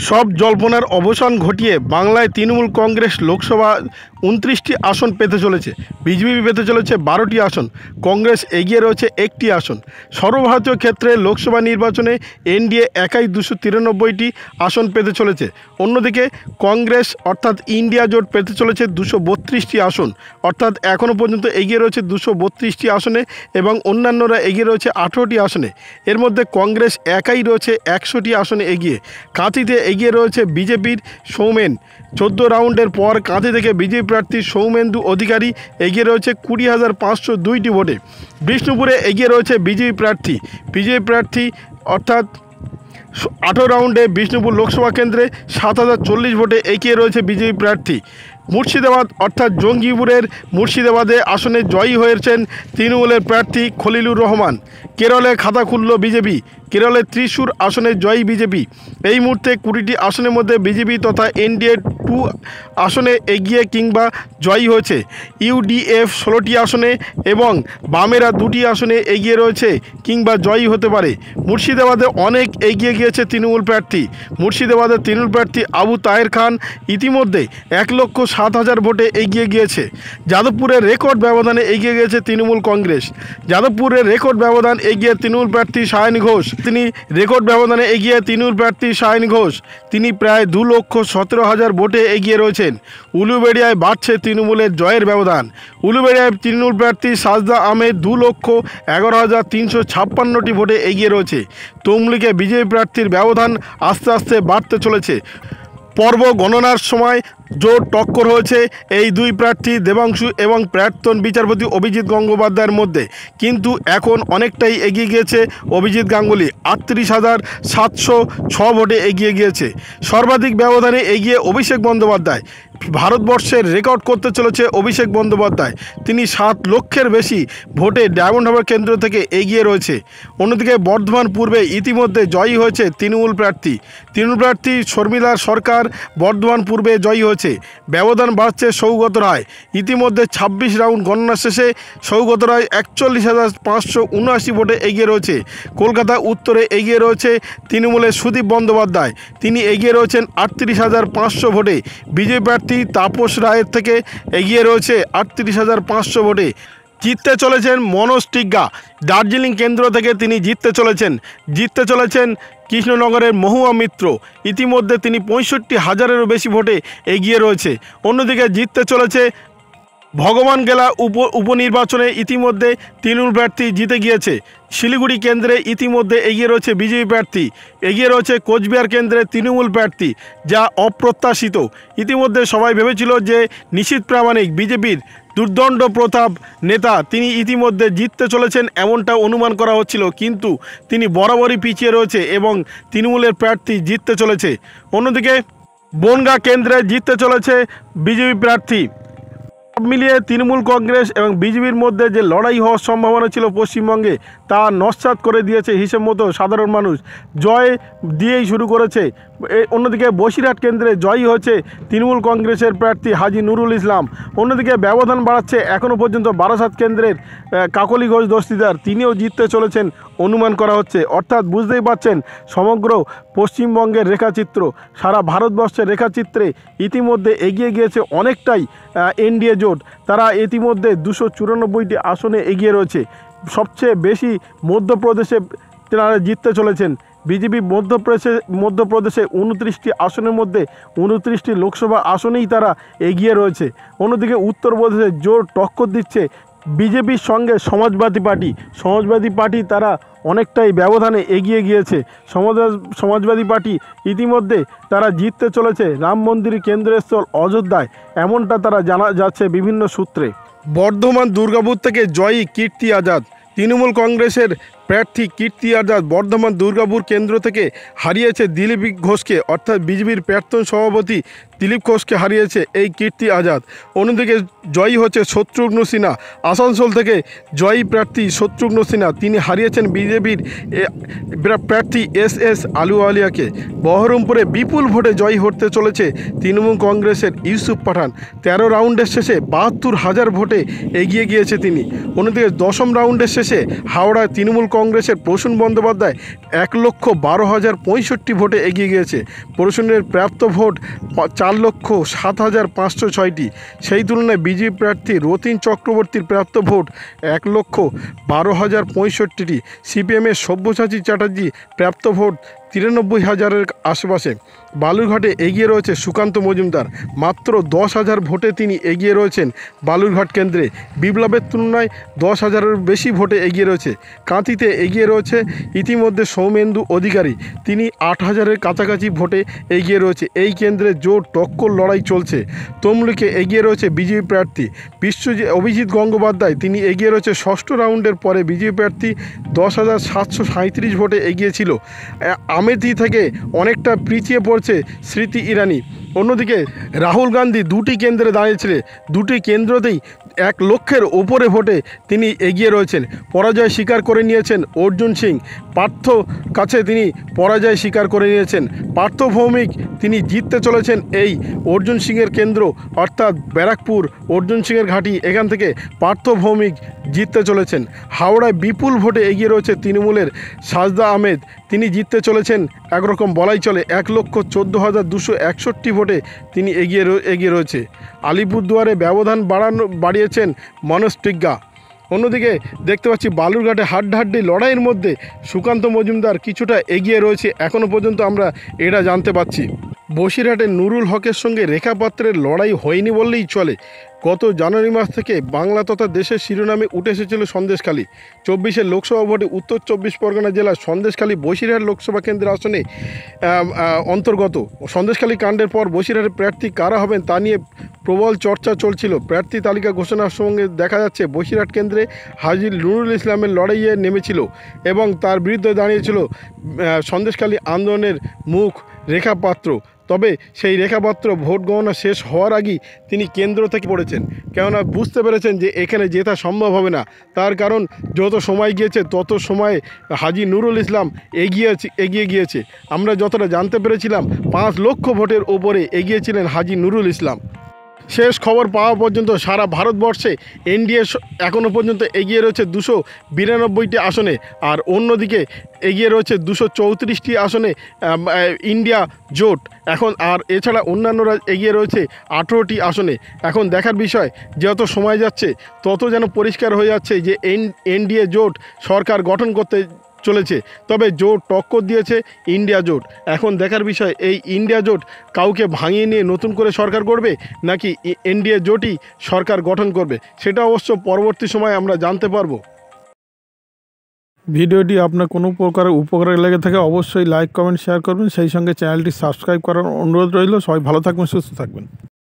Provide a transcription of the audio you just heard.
সব জল্পনার অবসান ঘটিয়ে বাংলায় তৃণমূল কংগ্রেস লোকসভা ২৯টি আসন পেতে চলেছে। বিজেপি পেতে চলেছে ১২টি আসন। কংগ্রেস এগিয়ে রয়েছে একটি আসন। সর্বভারতীয় ক্ষেত্রে লোকসভা নির্বাচনে এনডিএ একাই ২৯৩টি আসন পেতে চলেছে। অন্যদিকে কংগ্রেস অর্থাৎ ইন্ডিয়া জোট পেতে চলেছে ২৩২টি আসন, অর্থাৎ এখনও পর্যন্ত এগিয়ে রয়েছে ২৩২টি আসনে এবং অন্যান্যরা এগিয়ে রয়েছে ১৮টি আসনে। এর মধ্যে কংগ্রেস একাই রয়েছে ১০০টি আসনে এগিয়ে। কাঁথিতে এগিয়ে রয়েছে বিজেপির সৌমেন। ১৪ রাউন্ডের পর কাঁথি থেকে বিজেপি প্রার্থী সৌমেন্দু অধিকারী এগিয়ে রয়েছে ২০,৫০২টি ভোটে। বিষ্ণুপুরে এগিয়ে রয়েছে বিজেপি প্রার্থী অর্থাৎ ১৮ রাউন্ডে বিষ্ণুপুর লোকসভা কেন্দ্রে ৭,০৪০ ভোটে এগিয়ে রয়েছে বিজেপি প্রার্থী। মুর্শিদাবাদ অর্থাৎ জঙ্গিপুরের মুর্শিদাবাদে আসনে জয়ী হয়েছেন তৃণমূলের প্রার্থী খলিলুর রহমান। কেরলে খাতা খুলল বিজেপি। কেরলের ত্রিশূর আসনে জয়ী বিজেপি। এই মুহূর্তে ২০টি আসনের মধ্যে বিজেপি তথা এনডিএ 2 আসনে এগিয়ে কিংবা জয়ী হয়েছে। ইউডিএফ 16টি আসনে এবং বামেরা 2টি আসনে এগিয়ে রয়েছে কিংবা জয়ী হতে পারে। মুর্শিদাবাদে অনেক এগিয়ে গিয়েছে তৃণমূল প্রার্থী। মুর্শিদাবাদের তৃণমূল প্রার্থী আবু তাহের খান ইতিমধ্যে ১,০৭,০০০ ভোটে এগিয়ে গিয়েছে। যাদবপুরের রেকর্ড ব্যবধানে এগিয়ে গিয়েছে তৃণমূল কংগ্রেস। যাদবপুরের রেকর্ড ব্যবধান এগিয়ে তৃণমূল প্রার্থী সায়ন ঘোষ। তিনি প্রায় 2,17,০০০ ভোটে এগিয়ে রয়েছেন। উলুবেড়িয়ায় বাড়ছে তৃণমূলের জয়ের ব্যবধান। উলুবেড়িয়ায় তৃণমূল প্রার্থী সাজদা আহমেদ 2,11,356টি ভোটে এগিয়ে রয়েছে। তমলুকে বিজেপি প্রার্থীর ব্যবধান আস্তে আস্তে বাড়তে চলেছে। পর্ব গণনার সময় জোর টক্কর হয়েছে এই দুই প্রার্থী দেবাংশু এবং প্রাক্তন বিচারপতি অভিজিৎ গঙ্গোপাধ্যায়ের মধ্যে, কিন্তু এখন অনেকটাই এগিয়ে গিয়েছে অভিজিৎ গাঙ্গুলি। ৩৮,৭০৬ ভোটে এগিয়ে গিয়েছে। সর্বাধিক ব্যবধানে এগিয়ে অভিষেক বন্দ্যোপাধ্যায়। ভারতবর্ষের রেকর্ড করতে চলেছে অভিষেক বন্দ্যোপাধ্যায়। তিনি ৭ লক্ষের বেশি ভোটে ডায়মন্ড হারবার কেন্দ্র থেকে এগিয়ে রয়েছে। অন্যদিকে বর্ধমান পূর্বে ইতিমধ্যে জয়ী হয়েছে তৃণমূল প্রার্থী শর্মিলা সরকার বর্ধমান পূর্বে জয়ী হয়েছে। ব্যবধান বাড়ছে সৌগত রায়। ইতিমধ্যে ২৬ রাউন্ড গণনা শেষে সৌগত রায় ৪১,৫৭৯ ভোটে এগিয়ে রয়েছে। কলকাতা উত্তরে এগিয়ে রয়েছে তৃণমূলের সুদীপ বন্দ্যোপাধ্যায়। তিনি এগিয়ে রয়েছেন ৩৮,৫০০ ভোটে। বিজেপি প্রার্থী তাপস রায়ের থেকে এগিয়ে রয়েছে ৩৮,৫০০ ভোটে। জিততে চলেছেন মনোজ টিগ্গা। দার্জিলিং কেন্দ্র থেকে তিনি জিততে চলেছেন কৃষ্ণনগরের মহুয়া মিত্র। ইতিমধ্যে তিনি ৬৫,০০০-এরও বেশি ভোটে এগিয়ে রয়েছে। অন্যদিকে জিততে চলেছে ভগবান গেলা উপনির্বাচনে ইতিমধ্যে তৃণমূল প্রার্থী জিতে গিয়েছে। শিলিগুড়ি কেন্দ্রে ইতিমধ্যে এগিয়ে রয়েছে বিজেপি প্রার্থী। এগিয়ে রয়েছে কোচবিহার কেন্দ্রে তৃণমূল প্রার্থী, যা অপ্রত্যাশিত। ইতিমধ্যে সবাই ভেবেছিল যে নিশীথ প্রামাণিক বিজেপির দুর্দণ্ড প্রতাপ নেতা, তিনি ইতিমধ্যে জিততে চলেছেন এমনটা অনুমান করা হচ্ছিল, কিন্তু তিনি বরাবরই পিছিয়ে রয়েছে এবং তৃণমূলের প্রার্থী জিততে চলেছে। অন্যদিকে বনগাঁ কেন্দ্রে জিততে চলেছে বিজেপি প্রার্থী। সব মিলিয়ে তৃণমূল কংগ্রেস এবং বিজেপির মধ্যে যে লড়াই হওয়ার সম্ভাবনা ছিল পশ্চিমবঙ্গে, তা নস্যাৎ করে দিয়েছে হিসেব মতো সাধারণ মানুষ। জয় দিয়েই শুরু করেছে। অন্যদিকে বসিরহাট কেন্দ্রে জয়ী হয়েছে তৃণমূল কংগ্রেসের প্রার্থী হাজি নুরুল ইসলাম। অন্যদিকে ব্যবধান বাড়াচ্ছে এখনও পর্যন্ত বারাসাত কেন্দ্রের কাকলি ঘোষ দস্তিদার, তিনিও জিততে চলেছেন অনুমান করা হচ্ছে। অর্থাৎ বুঝতেই পারছেন সমগ্র পশ্চিমবঙ্গের রেখাচিত্র, সারা ভারতবর্ষের রেখাচিত্রে ইতিমধ্যে এগিয়ে গিয়েছে অনেকটাই এনডিএ জোট। তারা ইতিমধ্যে ২৯৪টি আসনে এগিয়ে রয়েছে। সবচেয়ে বেশি মধ্যপ্রদেশে তারা জিততে চলেছেন। বিজেপি মধ্যপ্রদেশে 29টি আসনের মধ্যে 29টি লোকসভা আসনেই তারা এগিয়ে রয়েছে। অন্যদিকে উত্তরপ্রদেশে জোর টক্কর দিচ্ছে বিজেপির সঙ্গে সমাজবাদী পার্টি তারা অনেকটাই ব্যবধানে এগিয়ে গিয়েছে। সমাজবাদী পার্টি ইতিমধ্যে তারা জিততে চলেছে রাম মন্দির কেন্দ্রস্থল অযোধ্যায়, এমনটা তারা জানা যাচ্ছে বিভিন্ন সূত্রে। বর্ধমান দুর্গাপুর থেকে জয়ী কীর্তি আজাদ। তৃণমূল কংগ্রেসের প্রার্থী কীর্তি আজাদ বর্ধমান দুর্গাপুর কেন্দ্র থেকে হারিয়েছে দিলীপ ঘোষকে, অর্থাৎ বিজেপির প্রাক্তন সভাপতি দিলীপ ঘোষকে হারিয়েছে এই কীর্তি আজাদ। অন্যদিকে জয়ী হচ্ছে শত্রুঘ্ন সিনহা। আসানসোল থেকে জয়ী প্রার্থী শত্রুঘ্ন সিনহা, তিনি হারিয়েছেন বিজেপির প্রার্থী এস আলুওয়ালিয়াকে। বহরমপুরে বিপুল ভোটে জয়ী হতে চলেছে তৃণমূল কংগ্রেসের ইউসুফ পাঠান। 13 রাউন্ডের শেষে ৭২,০০০ ভোটে এগিয়ে গিয়েছে তিনি। অন্যদিকে 10ম রাউন্ডের শেষে হাওড়ায় তৃণমূল কংগ্রেসের প্রসূন বন্দ্যোপাধ্যায় 1,12,065 ভোটে এগিয়ে গিয়েছে। প্রসূনের প্রাপ্ত ভোট 4,07,506টি। সেই তুলনায় বিজেপি প্রার্থী রতিন চক্রবর্তীর প্রাপ্ত ভোট 1,12,065টি। সিপিএমের সব্যসাচী চ্যাটার্জি প্রাপ্ত ভোট 93,000-এর আশেপাশে। বালুরঘাটে এগিয়ে রয়েছে সুকান্ত মজুমদার, মাত্র 10,000 ভোটে তিনি এগিয়ে রয়েছেন বালুরঘাট কেন্দ্রে। বিপ্লবের তুলনায় 10,000-এর বেশি ভোটে এগিয়ে রয়েছে। কাঁথিতে এগিয়ে রয়েছে ইতিমধ্যে সৌমেন্দু অধিকারী, তিনি 8,000-এর কাছাকাছি ভোটে এগিয়ে রয়েছে। এই কেন্দ্রে জোর টক্কর লড়াই চলছে। তমলুকে এগিয়ে রয়েছে বিজেপি প্রার্থী অভিজিৎ গঙ্গোপাধ্যায়, তিনি এগিয়ে রয়েছে ষষ্ঠ রাউন্ডের পরে। বিজেপি প্রার্থী 10,737 ভোটে এগিয়েছিল। আমেথি থেকে অনেকটা পিছিয়ে পড়ছে স্মৃতি ইরানি। অন্যদিকে রাহুল গান্ধী দুটি কেন্দ্রে দাঁড়িয়েছিলেন, দুটি কেন্দ্রতেই 1 লক্ষের ওপরে ভোটে তিনি এগিয়ে রয়েছেন। পরাজয় স্বীকার করে নিয়েছেন অর্জুন সিং। পার্থ কাছে তিনি পরাজয় স্বীকার করে নিয়েছেন। পার্থ ভৌমিক তিনি জিততে চলেছেন এই অর্জুন সিংয়ের কেন্দ্র, অর্থাৎ ব্যারাকপুর অর্জুন সিংয়ের ঘাঁটি, এখান থেকে পার্থ ভৌমিক জিততে চলেছেন। হাওড়ায় বিপুল ভোটে এগিয়ে রয়েছে তৃণমূলের সাজদা আহমেদ, তিনি জিততে চলেছেন একরকম বলাই চলে। 1,14,261 ভোটে তিনি এগিয়ে রয়েছে। আলিপুরদুয়ারে ব্যবধান বাড়িয়েছেন মনোজ টিগ্গা। অন্যদিকে দেখতে পাচ্ছি বালুরঘাটে হাড্ডাহাড্ডি লড়াইয়ের মধ্যে সুকান্ত মজুমদার কিছুটা এগিয়ে রয়েছে, এখনও পর্যন্ত আমরা এটা জানতে পাচ্ছি। বসিরহাটে নুরুল হকের সঙ্গে রেখা পাত্রের লড়াই হয়নি বললেই চলে। গত জানুয়ারি মাস থেকে বাংলা তথা দেশের শিরোনামে উঠে এসেছিল সন্দেশখালী। 24-এর লোকসভা ভোটে উত্তর 24 পরগনা জেলার সন্দেশখালী বসিরহাট লোকসভা কেন্দ্রের আসনে অন্তর্গত। সন্দেশখালী কাণ্ডের পর বসিরহাটের প্রার্থী কারা হবেন তা নিয়ে প্রবল চর্চা চলছিল। প্রার্থী তালিকা ঘোষণার সঙ্গে দেখা যাচ্ছে বসিরহাট কেন্দ্রে হাজী নুরুল ইসলামের লড়াইয়ে নেমেছিল এবং তার বিরুদ্ধে দাঁড়িয়েছিল সন্দেশখালী আন্দোলনের মুখ রেখা পাত্র। তবে সেই রেখাপাত্র ভোট গণনা শেষ হওয়ার আগেই তিনি কেন্দ্র থেকে পড়েছেন, কেননা বুঝতে পেরেছেন যে এখানে জেতা সম্ভব হবে না। তার কারণ যত সময় গিয়েছে তত সময়ে হাজী নুরুল ইসলাম এগিয়ে গিয়েছে। আমরা যতটা জানতে পেরেছিলাম 5 লক্ষ ভোটের ওপরে এগিয়েছিলেন হাজী নুরুল ইসলাম। শেষ খবর পাওয়া পর্যন্ত সারা ভারতবর্ষে এনডিএ এখনও পর্যন্ত এগিয়ে রয়েছে 292টি আসনে, আর অন্যদিকে এগিয়ে রয়েছে 234টি আসনে ইন্ডিয়া জোট এখন, আর এছাড়া অন্যান্যরা এগিয়ে রয়েছে 18টি আসনে। এখন দেখার বিষয়, যত সময় যাচ্ছে তত যেন পরিষ্কার হয়ে যাচ্ছে যে এনডিএ জোট সরকার গঠন করতে চলেছে। তবে জোট টক্কর দিয়েছে ইন্ডিয়া জোট। এখন দেখার বিষয়, এই ইন্ডিয়া জোট কাউকে ভাঙিয়ে নিয়ে নতুন করে সরকার করবে নাকি এনডিএ জোটই সরকার গঠন করবে, সেটা অবশ্য পরবর্তী সময় আমরা জানতে পারবো। ভিডিওটি আপনার কোনো প্রকারের উপকারে লেগে থাকে অবশ্যই লাইক কমেন্ট শেয়ার করবেন, সেই সঙ্গে চ্যানেলটি সাবস্ক্রাইব করার অনুরোধ রইল। সবাই ভালো থাকবেন, সুস্থ থাকবেন।